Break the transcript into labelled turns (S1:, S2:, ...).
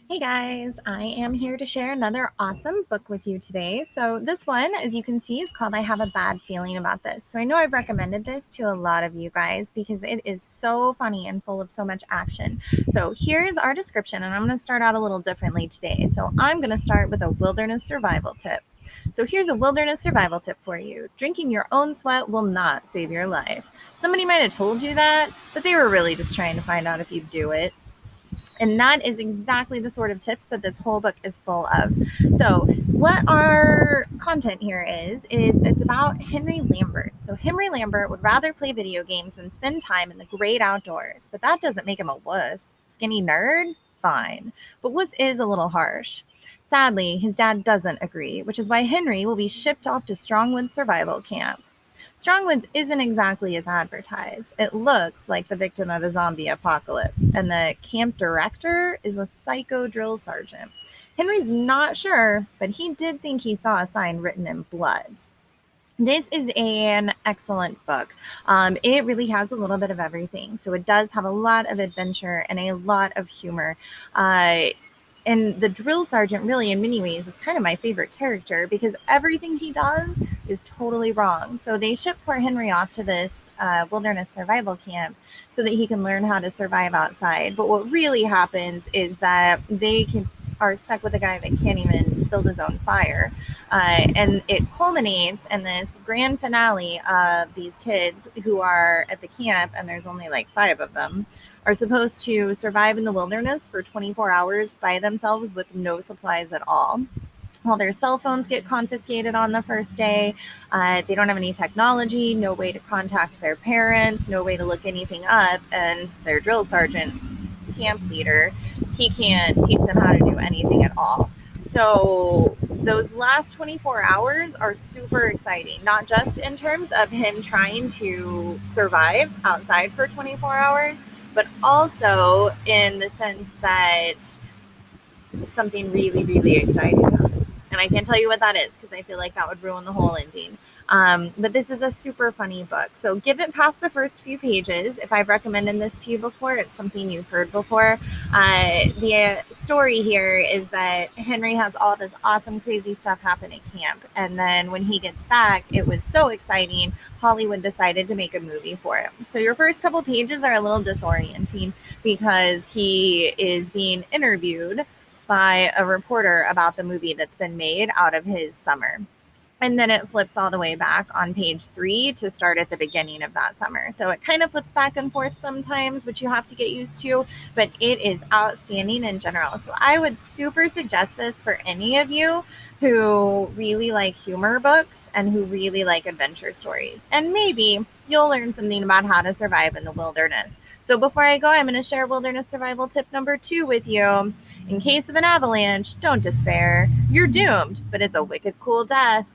S1: Hey guys, I am here to share another awesome book with you today. So, this one, as you can see, is called I Have a Bad Feeling About This. So, I know I've recommended this to a lot of you guys because it is so funny and full of so much action. So, here's our description, and I'm going to start out a little differently today. So, I'm going to start with a wilderness survival tip. So, here's a wilderness survival tip for you: drinking your own sweat will not save your life. Somebody might have told you that, but they were really just trying to find out if you'd do it. And that is exactly the sort of tips that this whole book is full of. So, what our content here is it's about Henry Lambert. So, Henry Lambert would rather play video games than spend time in the great outdoors. But that doesn't make him a wuss. Skinny nerd? Fine. But wuss is a little harsh. Sadly, his dad doesn't agree, which is why Henry will be shipped off to Strongwood Survival Camp. Strongwoods isn't exactly as advertised. It looks like the victim of a zombie apocalypse, and the camp director is a psycho drill sergeant. Henry's not sure, but he did think he saw a sign written in blood. This is an excellent book. It really has a little bit of everything. So it does have a lot of adventure and a lot of humor. Uh, and the drill sergeant, really, in many ways, is kind of my favorite character because everything he does is totally wrong. So they ship poor Henry off to this wilderness survival camp so that he can learn how to survive outside. But what really happens is that are stuck with a guy that can't even build his own fire. And it culminates in this grand finale of these kids who are at the camp, and there's only like five of them, are supposed to survive in the wilderness for 24 hours by themselves with no supplies at all. Well, their cell phones get confiscated on the first day. They don't have any technology, no way to contact their parents, no way to look anything up. And their drill sergeant, camp leader, he can't teach them how to do anything at all. So those last 24 hours are super exciting, not just in terms of him trying to survive outside for 24 hours, but also in the sense that something really, really exciting happens. And I can't tell you what that is because I feel like that would ruin the whole ending. But this is a super funny book. So give it past the first few pages. If I've recommended this to you before, it's something you've heard before. The story here is that Henry has all this awesome, crazy stuff happen at camp. And then when he gets back, it was so exciting. Hollywood decided to make a movie for it. So your first couple pages are a little disorienting because he is being interviewed by a reporter about the movie that's been made out of his summer. And then it flips all the way back on page 3 to start at the beginning of that summer. So it kind of flips back and forth sometimes, which you have to get used to, but it is outstanding in general. So I would super suggest this for any of you who really like humor books and who really like adventure stories. And maybe you'll learn something about how to survive in the wilderness. So before I go, I'm going to share wilderness survival tip number 2 with you. In case of an avalanche, don't despair. You're doomed, but it's a wicked cool death.